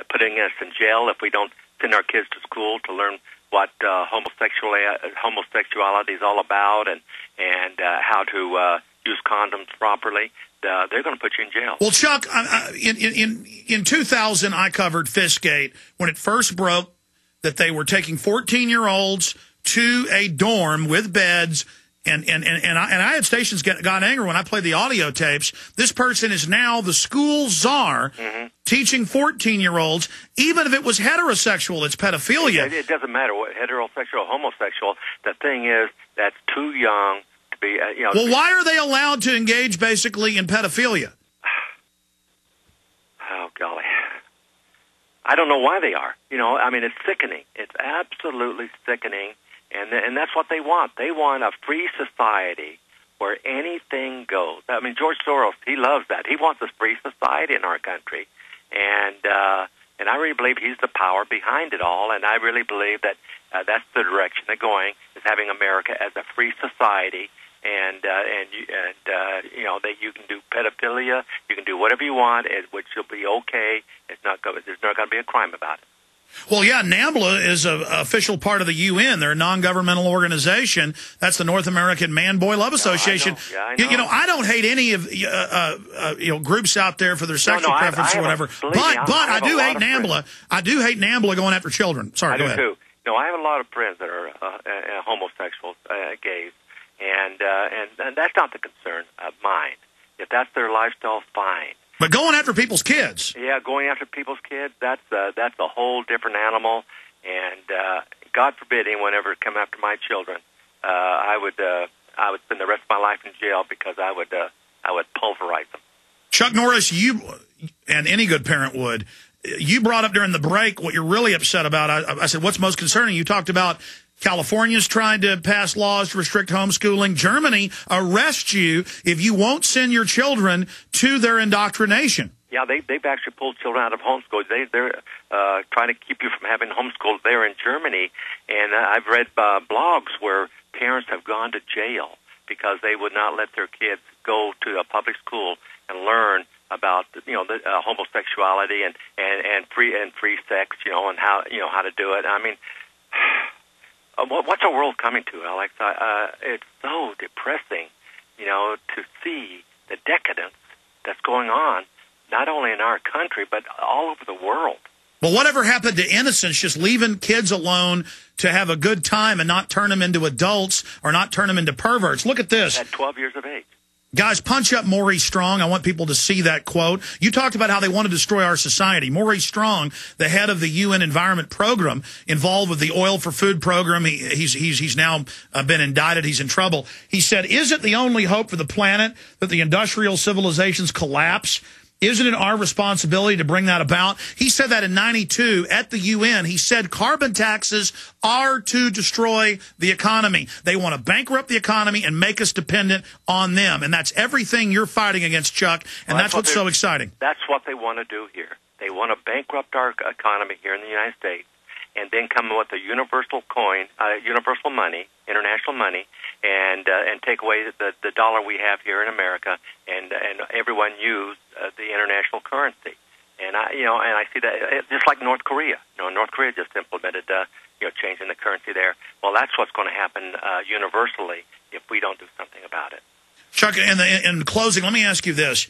putting us in jail if we don't send our kids to school to learn what homosexuality is all about and how to use condoms properly. They're going to put you in jail. Well, Chuck, in 2000, I covered Fishgate when it first broke that they were taking 14-year-olds to a dorm with beds. And I had stations got angry when I played the audio tapes. This person is now the school czar teaching 14-year-olds, even if it was heterosexual, it's pedophilia. It doesn't matter what heterosexual or homosexual. The thing is, that's too young to be, Well, why are they allowed to engage basically in pedophilia? Oh, golly. I don't know why they are. I mean, it's sickening. It's absolutely sickening. And that's what they want. They want a free society where anything goes. I mean, George Soros, he loves that. He wants a free society in our country. And I really believe he's the power behind it all. And I really believe that that's the direction they're going, is having America as a free society. And that you can do pedophilia, you can do whatever you want, which will be okay. There's not going to be a crime about it. Well, yeah, NAMBLA is an official part of the UN. They're a non-governmental organization. That's the North American Man-Boy Love Association. I know. I don't hate any of groups out there for their sexual preference or whatever. But I do hate NAMBLA. I do hate NAMBLA going after children. Sorry, go ahead. I do too. No, I have a lot of friends that are homosexuals, gays, and that's not the concern of mine. If that's their lifestyle, fine. But going after people's kids. Yeah, going after people's kids, that's a whole different animal. And God forbid anyone ever come after my children. I would spend the rest of my life in jail because I would pulverize them. Chuck Norris, you and any good parent would. You brought up during the break what you're really upset about. I said, what's most concerning? You talked about California's trying to pass laws to restrict homeschooling. Germany arrests you if you won't send your children to their indoctrination. Yeah, they've actually pulled children out of homeschool. They're trying to keep you from having homeschool there in Germany. And I've read blogs where parents have gone to jail because they would not let their kids go to a public school and learn about the homosexuality and free sex, and how to do it. I mean, what's our world coming to, Alex? It's so depressing, to see the decadence that's going on, not only in our country, but all over the world. Well, whatever happened to innocence, just leaving kids alone to have a good time and not turn them into adults or not turn them into perverts? Look at this. At 12 years of age. Guys, punch up Maurice Strong. I want people to see that quote. You talked about how they want to destroy our society. Maurice Strong, the head of the UN Environment Program, involved with the Oil for Food program. He's now been indicted. He's in trouble. He said, "Is it the only hope for the planet that the industrial civilizations collapse? Isn't it our responsibility to bring that about?" He said that in '92 at the UN. He said carbon taxes are to destroy the economy. They want to bankrupt the economy and make us dependent on them. And that's everything you're fighting against, Chuck, and that's what's so exciting. That's what they want to do here. They want to bankrupt our economy here in the United States and then come with a universal coin, universal money, international money, and take away the dollar we have here in America, and everyone use the international currency. And I see that just like North Korea. North Korea just implemented changing the currency there. Well, that's what's going to happen universally if we don't do something about it. Chuck, in closing, let me ask you this.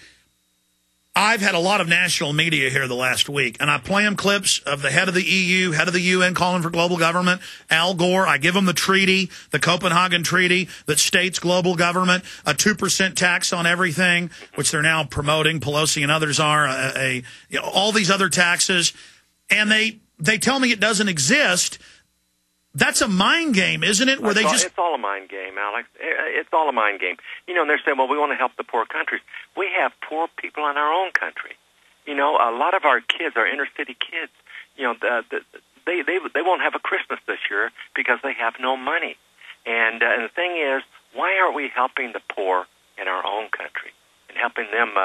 I've had a lot of national media here the last week, and I play them clips of the head of the EU, head of the UN calling for global government, Al Gore. I give them the treaty, the Copenhagen Treaty that states global government, a 2% tax on everything, which they're now promoting, Pelosi and others are, all these other taxes, and they tell me it doesn't exist. That's a mind game, isn't it? It's all a mind game, Alex. It's all a mind game. And they're saying, well, we want to help the poor countries. We have poor people in our own country. A lot of our kids, our inner city kids, they won't have a Christmas this year because they have no money. And the thing is, why aren't we helping the poor in our own country and helping them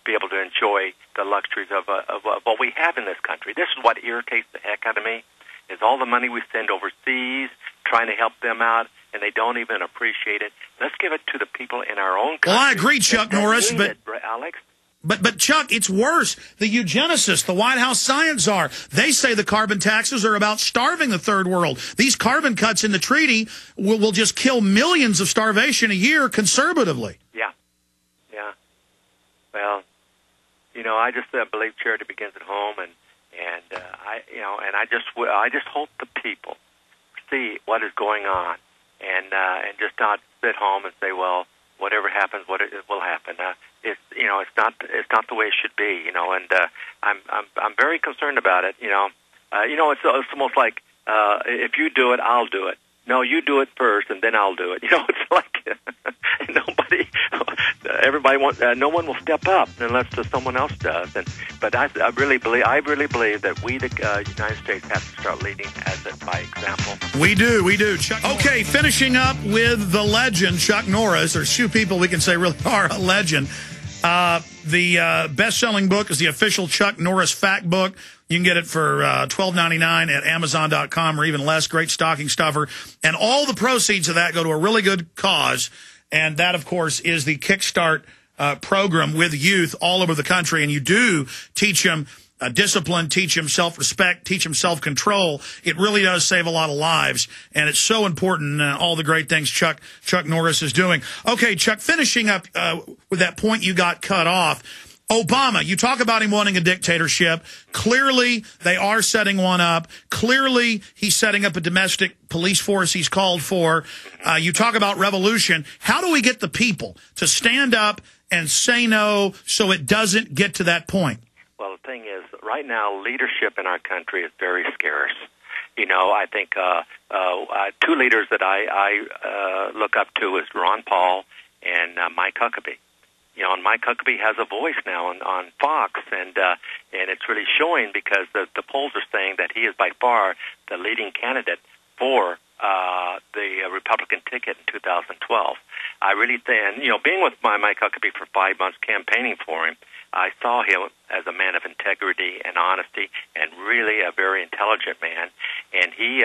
be able to enjoy the luxuries of what we have in this country? This is what irritates the heck out of me. Is all the money we send overseas, trying to help them out, and they don't even appreciate it. Let's give it to the people in our own country. Well, I agree, Chuck Norris, but Alex. But Chuck, it's worse. The eugenicists, the White House science czar, they say the carbon taxes are about starving the third world. These carbon cuts in the treaty will just kill millions of starvation a year conservatively. Yeah. Yeah. Well, I just believe charity begins at home, and I just hope the people see what is going on, and just not sit home and say, well, whatever happens, it will happen. It's not the way it should be, and I'm very concerned about it. It's almost like if you do it, I'll do it. No, you do it first, and then I'll do it. It's like no one will step up unless someone else does. But I really believe that we, the United States, have to start leading by example. We do. Chuck. Okay, finishing up with the legend, Chuck Norris. There's few people we can say really are a legend. The best-selling book is the official Chuck Norris Fact Book. You can get it for $12.99 at Amazon.com or even less. Great stocking stuffer. And all the proceeds of that go to a really good cause. And that, of course, is the Kickstart program with youth all over the country. And you do teach them discipline, teach them self-respect, teach them self-control. It really does save a lot of lives. And it's so important, all the great things Chuck Norris is doing. Okay, Chuck, finishing up with that point you got cut off. Obama, you talk about him wanting a dictatorship. Clearly, they are setting one up. Clearly, he's setting up a domestic police force he's called for. You talk about revolution. How do we get the people to stand up and say no so it doesn't get to that point? Well, the thing is, right now, leadership in our country is very scarce. I think two leaders that I look up to is Ron Paul and Mike Huckabee. And Mike Huckabee has a voice now on Fox, and it's really showing because the polls are saying that he is by far the leading candidate for the Republican ticket in 2012. I really think, being with Mike Huckabee for 5 months campaigning for him, I saw him as a man of integrity and honesty, and really a very intelligent man. And he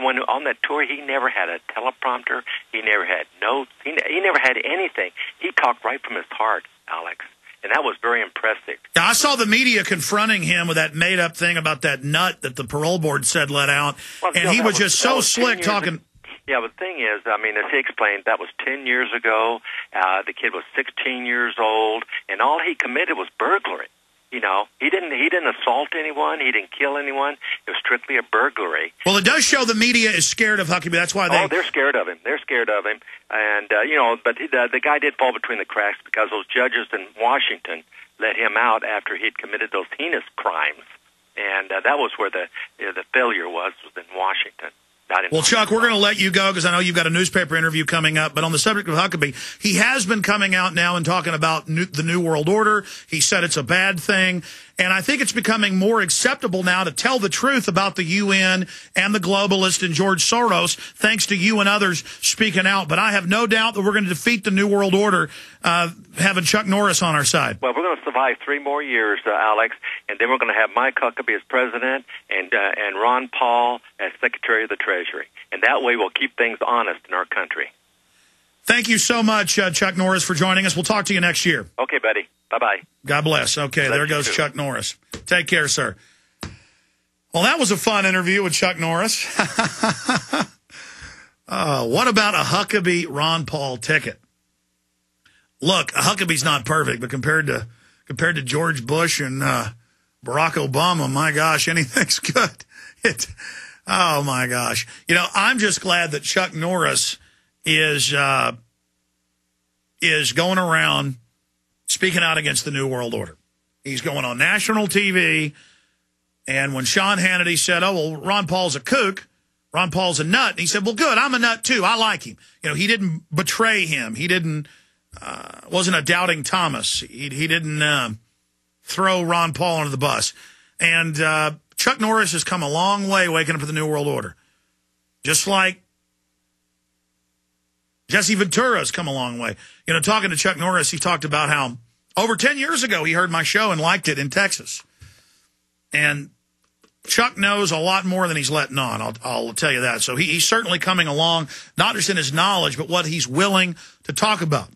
when on that tour, he never had a teleprompter. He never had notes. He never had anything. He talked right from his heart, Alex. And that was very impressive. Yeah, I saw the media confronting him with that made-up thing about that nut that the parole board said let out. Well, and he was just so slick talking. Yeah, but the thing is, as he explained, that was 10 years ago. The kid was 16 years old, and all he committed was burglary. He didn't assault anyone. He didn't kill anyone. It was strictly a burglary. Well, it does show the media is scared of Huckabee. That's why they're scared of him. They're scared of him. And, but the guy did fall between the cracks because those judges in Washington let him out after he'd committed those heinous crimes. And that was where the failure was in Washington. Well, Chuck, we're going to let you go because I know you've got a newspaper interview coming up. But on the subject of Huckabee, he has been coming out now and talking about the New World Order. He said it's a bad thing. And I think it's becoming more acceptable now to tell the truth about the UN and the globalists and George Soros, thanks to you and others speaking out. But I have no doubt that we're going to defeat the New World Order having Chuck Norris on our side. Well, we're going to survive 3 more years, Alex, and then we're going to have Mike Huckabee as president and Ron Paul as Secretary of the Treasury. And that way we'll keep things honest in our country. Thank you so much, Chuck Norris, for joining us. We'll talk to you next year. Okay, buddy. Bye-bye. God bless. Okay, there goes Chuck Norris. Take care, sir. Well, that was a fun interview with Chuck Norris. What about a Huckabee-Ron Paul ticket? Look, Huckabee's not perfect, but compared to George Bush and Barack Obama, my gosh, anything's good. Oh, my gosh. I'm just glad that Chuck Norris is going around speaking out against the New World Order. He's going on national TV, and when Sean Hannity said, oh, well, Ron Paul's a kook, Ron Paul's a nut, and he said, well, good, I'm a nut too, I like him. He didn't betray him. He didn't, wasn't a doubting Thomas. He didn't throw Ron Paul under the bus. And Chuck Norris has come a long way waking up for the New World Order. Just like Jesse Ventura's come a long way. Talking to Chuck Norris, he talked about how over 10 years ago he heard my show and liked it in Texas. And Chuck knows a lot more than he's letting on, I'll tell you that. So he's certainly coming along, not just in his knowledge, but what he's willing to talk about.